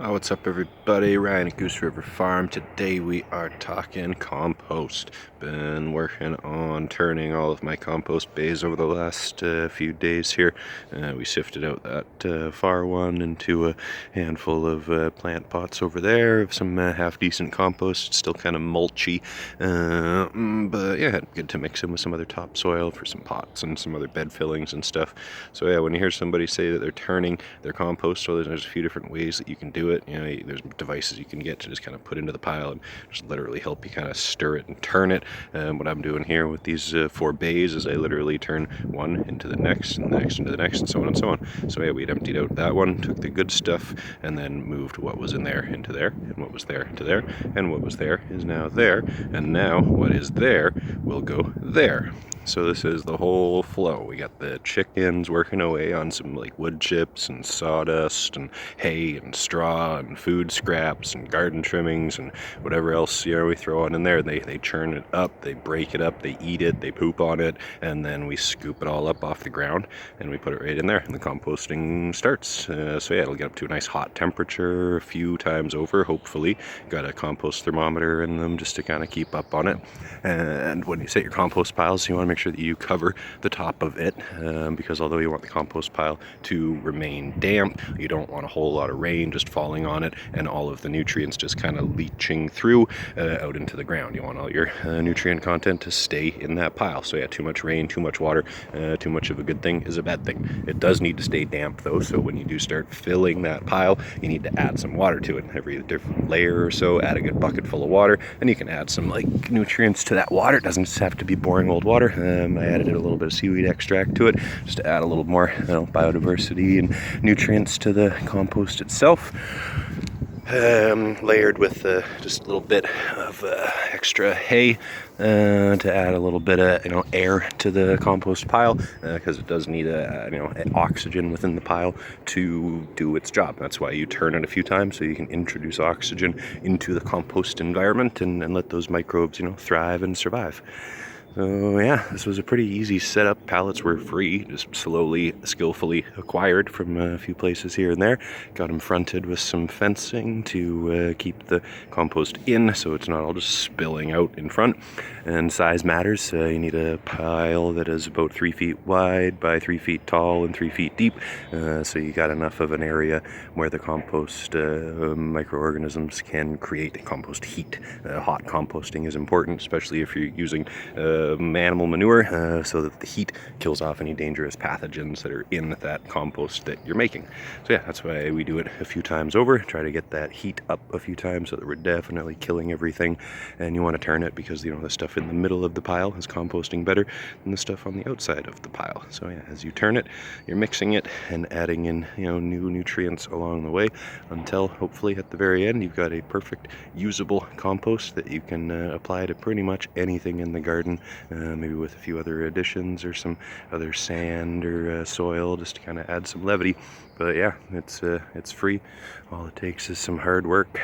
Oh, what's up everybody? Ryan at Goose River Farm. Today we are talking compost. Been working on turning all of my compost bays over the last few days here. We sifted out that far one into a handful of plant pots over there of some half decent compost, still kind of mulchy, but yeah, good to mix in with some other topsoil for some pots and some other bed fillings and stuff. So yeah, when you hear somebody say that they're turning their compost, well, there's a few different ways that you can do it. You know, there's devices you can get to just kind of put into the pile and just literally help you kind of stir it and turn it. What I'm doing here with these 4 bays is I literally turn one into the next and the next into the next and so on and so on. So yeah, we'd emptied out that one, took the good stuff, and then moved what was in there into there, and what was there into there, and what was there is now there, and now what is there will go there. So this is the whole flow. We got the chickens working away on some like wood chips and sawdust and hay and straw and food scraps and garden trimmings and whatever else, you know, we throw on in there. They churn it up, they break it up, they eat it, they poop on it, and then we scoop it all up off the ground and we put it right in there and the composting starts. So yeah, it'll get up to a nice hot temperature a few times over, hopefully. Got a compost thermometer in them just to kind of keep up on it. And when you set your compost piles, you want to make sure that you cover the top of it, because although you want the compost pile to remain damp, you don't want a whole lot of rain just falling on it and all of the nutrients just kind of leaching through out into the ground. You want all your nutrient content to stay in that pile. So yeah, too much rain, too much water, too much of a good thing is a bad thing. It does need to stay damp though, so when you do start filling that pile, you need to add some water to it. Every different layer or so, add a good bucket full of water, and you can add some like nutrients to that water. It doesn't just have to be boring old water. I added a little bit of seaweed extract to it just to add a little more, biodiversity and nutrients to the compost itself. Layered with just a little bit of extra hay to add a little bit of air to the compost pile, because it does need oxygen within the pile to do its job. That's why you turn it a few times, so you can introduce oxygen into the compost environment and let those microbes thrive and survive. So yeah, this was a pretty easy setup. Pallets were free, just slowly, skillfully acquired from a few places here and there. Got them fronted with some fencing to keep the compost in, so it's not all just spilling out in front. And size matters. You need a pile that is about 3 feet wide by 3 feet tall and 3 feet deep, so you got enough of an area where the compost microorganisms can create compost heat. Hot composting is important, especially if you're using animal manure, so that the heat kills off any dangerous pathogens that are in that compost that you're making. So yeah, that's why we do it a few times over, try to get that heat up a few times so that we're definitely killing everything. And you want to turn it because the stuff in the middle of the pile is composting better than the stuff on the outside of the pile. So yeah, as you turn it, you're mixing it and adding in new nutrients along the way until hopefully at the very end you've got a perfect usable compost that you can apply to pretty much anything in the garden. Maybe with a few other additions or some other sand or soil just to kind of add some levity. But yeah, it's free. All it takes is some hard work